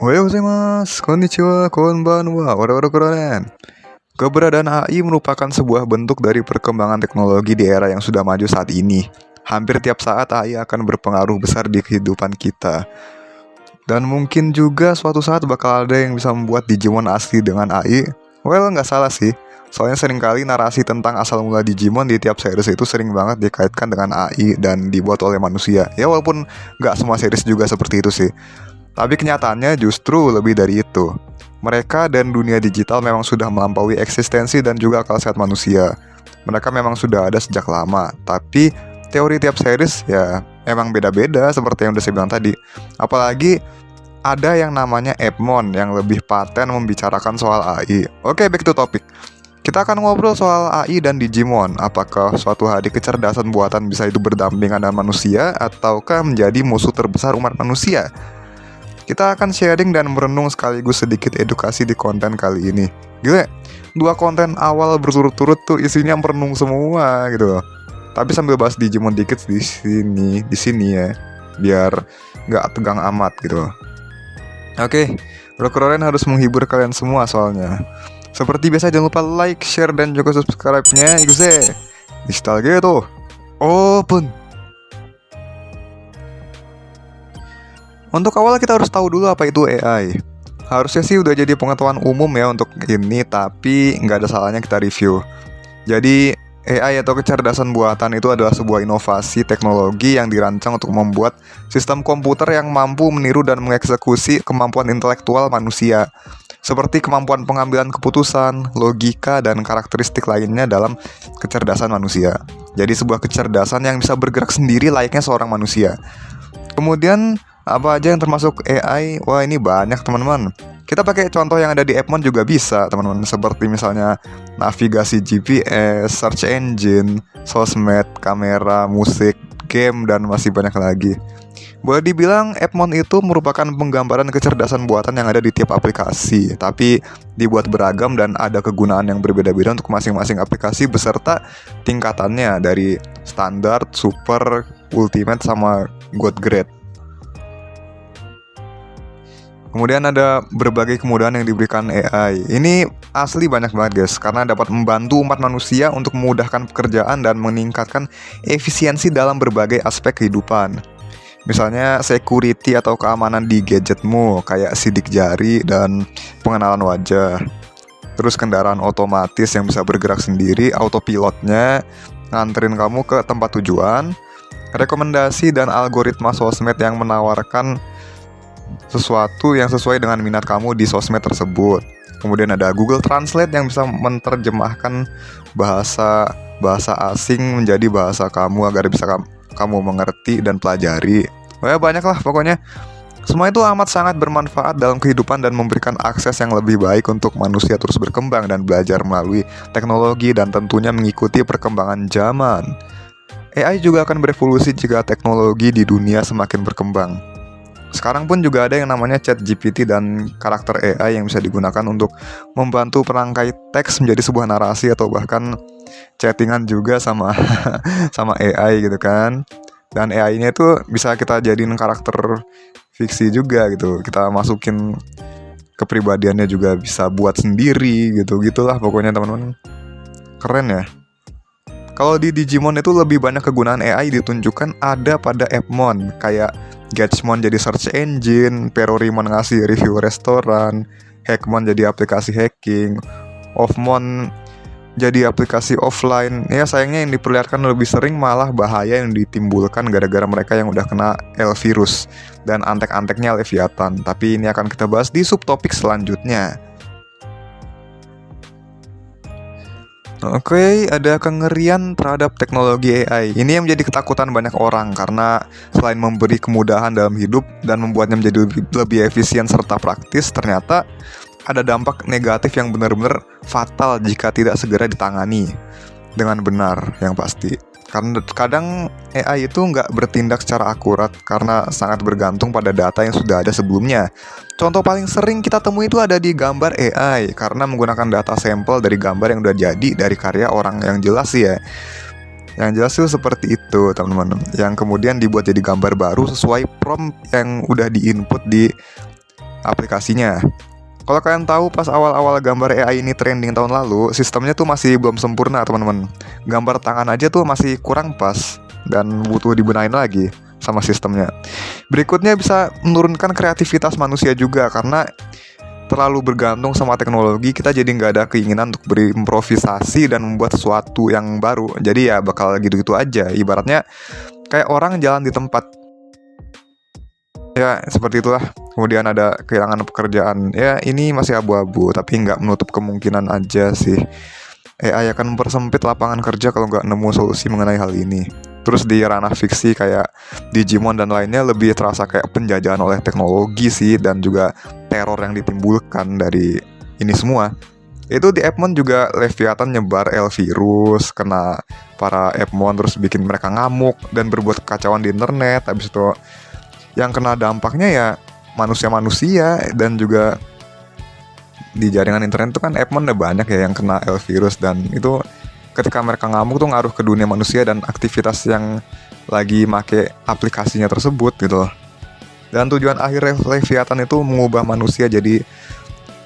Gozaimasu, konnichiwa, konbanwa, wara-wara. Keberadaan AI merupakan sebuah bentuk dari perkembangan teknologi di era yang sudah maju saat ini. Hampir tiap saat AI akan berpengaruh besar di kehidupan kita. Dan mungkin juga suatu saat bakal ada yang bisa membuat Digimon asli dengan AI. Well, nggak salah sih. Soalnya seringkali narasi tentang asal mula Digimon di tiap series itu sering banget dikaitkan dengan AI dan dibuat oleh manusia. Ya walaupun nggak semua series juga seperti itu sih. Tapi kenyataannya justru lebih dari itu. Mereka dan dunia digital memang sudah melampaui eksistensi dan juga akal sehat manusia. Mereka memang sudah ada sejak lama, tapi teori tiap series ya emang beda-beda seperti yang udah saya bilang tadi. Apalagi ada yang namanya Epmon yang lebih paten membicarakan soal AI. Oke, back to topic. Kita akan ngobrol soal AI dan Digimon. Apakah suatu hari kecerdasan buatan bisa hidup berdampingan dengan manusia ataukah menjadi musuh terbesar umat manusia? Kita akan sharing dan merenung sekaligus sedikit edukasi di konten kali ini. Gila, 2 konten awal berturut-turut tuh isinya merenung semua gitu loh. Tapi sambil bahas Digimon dikit di sini ya, biar nggak tegang amat gitu loh. Oke, Rokuroren harus menghibur kalian semua soalnya. Seperti biasa jangan lupa like, share, dan juga subscribe-nya. Ikuse, nostalgia tuh. Open. Untuk awal kita harus tahu dulu apa itu AI. Harusnya sih udah jadi pengetahuan umum ya untuk ini, tapi nggak ada salahnya kita review. Jadi AI atau kecerdasan buatan itu adalah sebuah inovasi teknologi yang dirancang untuk membuat sistem komputer yang mampu meniru dan mengeksekusi kemampuan intelektual manusia, seperti kemampuan pengambilan keputusan, logika, dan karakteristik lainnya dalam kecerdasan manusia. Jadi sebuah kecerdasan yang bisa bergerak sendiri layaknya seorang manusia. Kemudian apa aja yang termasuk AI? Wah, ini banyak teman-teman. Kita pakai contoh yang ada di Epmon juga bisa teman-teman. Seperti misalnya navigasi GPS, search engine, sosmed, kamera, musik, game, dan masih banyak lagi. Boleh dibilang Epmon itu merupakan penggambaran kecerdasan buatan yang ada di tiap aplikasi, tapi dibuat beragam dan ada kegunaan yang berbeda-beda untuk masing-masing aplikasi beserta tingkatannya dari standar, super, ultimate, sama god grade. Kemudian ada berbagai kemudahan yang diberikan AI. Ini asli banyak banget guys, karena dapat membantu umat manusia untuk memudahkan pekerjaan dan meningkatkan efisiensi dalam berbagai aspek kehidupan. Misalnya security atau keamanan di gadgetmu, kayak sidik jari dan pengenalan wajah. Terus kendaraan otomatis yang bisa bergerak sendiri, autopilotnya, nganterin kamu ke tempat tujuan. Rekomendasi dan algoritma sosmed yang menawarkan sesuatu yang sesuai dengan minat kamu di sosmed tersebut. Kemudian ada Google Translate yang bisa menerjemahkan bahasa asing menjadi bahasa kamu agar bisa kamu mengerti dan pelajari. Wah, banyak lah pokoknya. Semua itu amat sangat bermanfaat dalam kehidupan dan memberikan akses yang lebih baik untuk manusia terus berkembang dan belajar melalui teknologi dan tentunya mengikuti perkembangan zaman. AI juga akan berevolusi jika teknologi di dunia semakin berkembang. Sekarang pun juga ada yang namanya ChatGPT dan karakter AI yang bisa digunakan untuk membantu perangkai teks menjadi sebuah narasi atau bahkan chattingan juga sama sama AI gitu kan. Dan AI-nya itu bisa kita jadiin karakter fiksi juga gitu. Kita masukin kepribadiannya juga bisa buat sendiri gitu. Gitulah pokoknya teman-teman. Keren ya. Kalau di Digimon itu lebih banyak kegunaan AI ditunjukkan ada pada Epmon, kayak Gachmon jadi search engine, Perorimon ngasih review restoran, Hackmon jadi aplikasi hacking, Offmon jadi aplikasi offline. Ya sayangnya yang diperlihatkan lebih sering malah bahaya yang ditimbulkan gara-gara mereka yang udah kena L-virus dan antek-anteknya Leviathan. Tapi ini akan kita bahas di subtopik selanjutnya. Oke, ada kengerian terhadap teknologi AI. Ini yang menjadi ketakutan banyak orang karena selain memberi kemudahan dalam hidup dan membuatnya menjadi lebih efisien serta praktis, ternyata ada dampak negatif yang benar-benar fatal jika tidak segera ditangani dengan benar yang pasti. Karena kadang AI itu nggak bertindak secara akurat karena sangat bergantung pada data yang sudah ada sebelumnya. Contoh paling sering kita temui itu ada di gambar AI karena menggunakan data sampel dari gambar yang udah jadi dari karya orang yang jelas sih ya. Yang jelas itu seperti itu teman-teman. Yang kemudian dibuat jadi gambar baru sesuai prompt yang udah diinput di aplikasinya. Kalau kalian tahu pas awal-awal gambar AI ini trending tahun lalu, sistemnya tuh masih belum sempurna teman-teman. Gambar tangan aja tuh masih kurang pas dan butuh dibenahin lagi sama sistemnya. Berikutnya bisa menurunkan kreativitas manusia juga karena terlalu bergantung sama teknologi, kita jadi nggak ada keinginan untuk berimprovisasi dan membuat sesuatu yang baru. Jadi ya bakal gitu-gitu aja. Ibaratnya kayak orang jalan di tempat. Ya, seperti itulah. Kemudian ada kehilangan pekerjaan. Ya, ini masih abu-abu, tapi nggak menutup kemungkinan aja sih. AI akan mempersempit lapangan kerja kalau nggak nemu solusi mengenai hal ini. Terus di ranah fiksi kayak Digimon dan lainnya lebih terasa kayak penjajahan oleh teknologi sih, dan juga teror yang ditimbulkan dari ini semua. Itu di Appmon juga Leviathan nyebar L-virus, kena para Appmon terus bikin mereka ngamuk dan berbuat kekacauan di internet. Habis itu yang kena dampaknya ya manusia-manusia, dan juga di jaringan internet itu kan Appmon udah banyak ya yang kena L-virus, dan itu ketika mereka ngamuk tuh ngaruh ke dunia manusia dan aktivitas yang lagi make aplikasinya tersebut gitu. Dan tujuan akhir Leviathan itu mengubah manusia jadi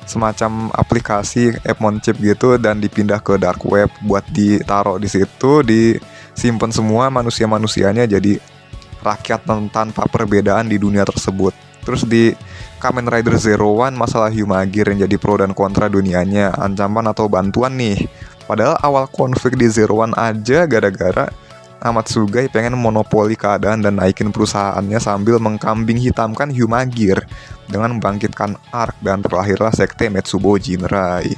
semacam aplikasi Appmon chip gitu, dan dipindah ke dark web buat ditaruh di situ, disimpan semua manusia-manusianya jadi rakyat tanpa perbedaan di dunia tersebut. Terus di Kamen Rider Zero One, masalah Humagir yang jadi pro dan kontra dunianya, ancaman atau bantuan nih. Padahal awal konflik di Zero One aja gara-gara Amatsugai pengen monopoli keadaan dan naikin perusahaannya sambil mengkambing hitamkan Humagir dengan membangkitkan Arc, dan terlahirlah sekte Metsubo Jinrai.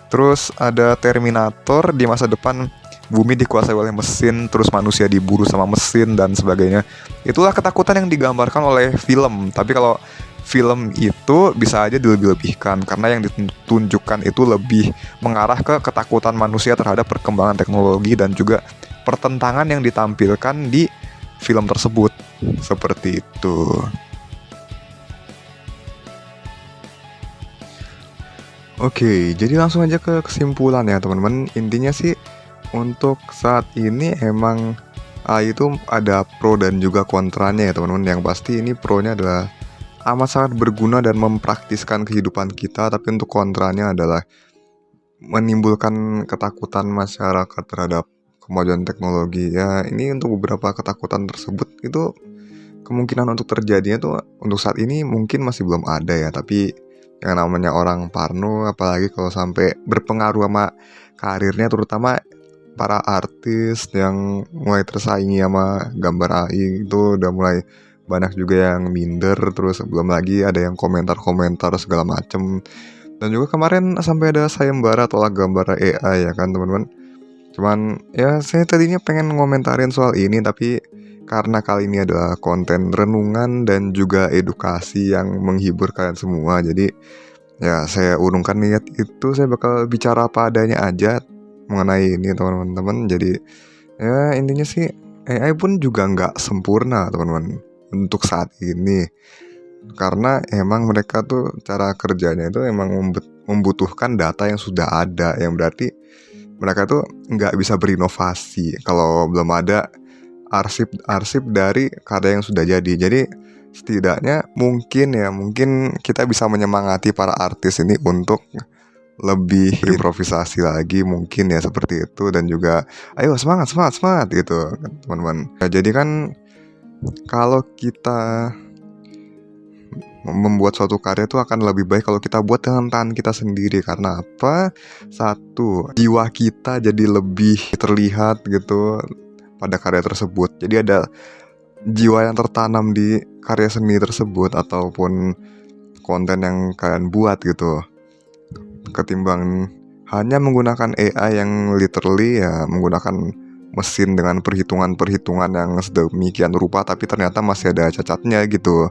Terus ada Terminator, di masa depan bumi dikuasai oleh mesin, terus manusia diburu sama mesin dan sebagainya. Itulah ketakutan yang digambarkan oleh film. Tapi kalau film itu bisa aja dilebih-lebihkan, karena yang ditunjukkan itu lebih mengarah ke ketakutan manusia terhadap perkembangan teknologi dan juga pertentangan yang ditampilkan di film tersebut. Seperti itu. Oke, jadi langsung aja ke kesimpulan ya teman-teman. Intinya sih untuk saat ini emang AI itu ada pro dan juga kontranya ya teman-teman. Yang pasti ini pro-nya adalah amat sangat berguna dan mempraktiskan kehidupan kita, tapi untuk kontranya adalah menimbulkan ketakutan masyarakat terhadap kemajuan teknologi. Ya, ini untuk beberapa ketakutan tersebut itu kemungkinan untuk terjadinya tuh untuk saat ini mungkin masih belum ada ya, tapi yang namanya orang parno, apalagi kalau sampai berpengaruh sama karirnya, terutama para artis yang mulai tersaingi sama gambar AI itu udah mulai banyak juga yang minder. Terus belum lagi ada yang komentar-komentar segala macem. Dan juga kemarin sampai ada sayembara tolak gambar AI ya kan teman-teman. Cuman ya saya tadinya pengen ngomentarin soal ini, tapi karena kali ini adalah konten renungan dan juga edukasi yang menghibur kalian semua, jadi ya saya urungkan niat itu. Saya bakal bicara apa adanya aja mengenai ini teman-teman. Jadi ya intinya sih AI pun juga nggak sempurna teman-teman untuk saat ini, karena emang mereka tuh cara kerjanya itu emang membutuhkan data yang sudah ada, yang berarti mereka tuh nggak bisa berinovasi kalau belum ada arsip dari karya yang sudah jadi. Jadi setidaknya mungkin kita bisa menyemangati para artis ini untuk lebih improvisasi lagi mungkin ya, seperti itu. Dan juga ayo semangat gitu teman-teman. Ya, jadi kan kalau kita membuat suatu karya itu akan lebih baik kalau kita buat dengan tangan kita sendiri. Karena apa? Satu, jiwa kita jadi lebih terlihat gitu pada karya tersebut. Jadi ada jiwa yang tertanam di karya seni tersebut ataupun konten yang kalian buat gitu, ketimbang hanya menggunakan AI yang literally ya menggunakan mesin dengan perhitungan-perhitungan yang sedemikian rupa tapi ternyata masih ada cacatnya gitu.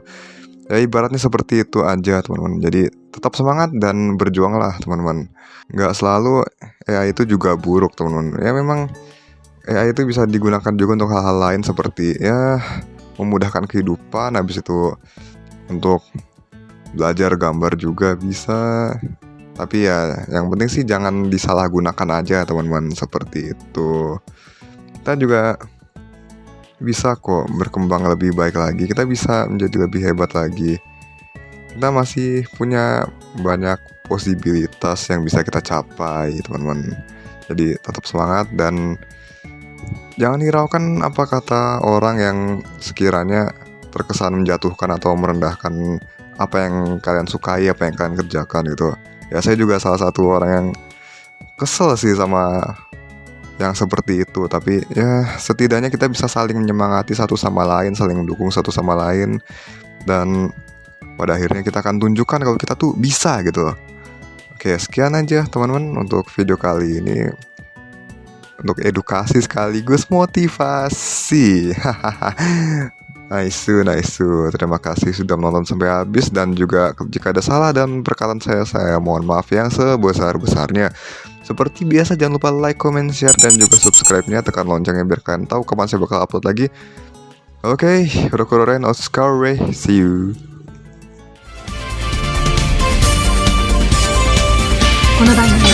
Ya ibaratnya seperti itu aja teman-teman. Jadi tetap semangat dan berjuanglah teman-teman. Nggak selalu AI itu juga buruk teman-teman. Ya memang AI itu bisa digunakan juga untuk hal-hal lain seperti ya memudahkan kehidupan. Habis itu untuk belajar gambar juga bisa. Tapi ya yang penting sih jangan disalahgunakan aja teman-teman, seperti itu. Kita juga bisa kok berkembang lebih baik lagi. Kita bisa menjadi lebih hebat lagi. kita masih punya banyak posibilitas yang bisa kita capai, teman-teman. Jadi tetap semangat dan jangan hiraukan apa kata orang yang sekiranya terkesan menjatuhkan atau merendahkan apa yang kalian sukai, apa yang kalian kerjakan gitu. Ya saya juga salah satu orang yang kesel sih sama yang seperti itu, tapi ya setidaknya kita bisa saling menyemangati satu sama lain, saling mendukung satu sama lain, dan pada akhirnya kita akan tunjukkan kalau kita tuh bisa gitu. Oke, sekian aja teman-teman untuk video kali ini, untuk edukasi sekaligus motivasi. Nice. Terima kasih sudah menonton sampai habis, dan juga jika ada salah dan perkataan saya mohon maaf yang sebesar-besarnya. Seperti biasa jangan lupa like, comment, share, dan juga subscribe-nya, tekan loncengnya biar kalian tahu kapan saya bakal upload lagi. Oke, Rokuroren Oscar Ray, see you. この番組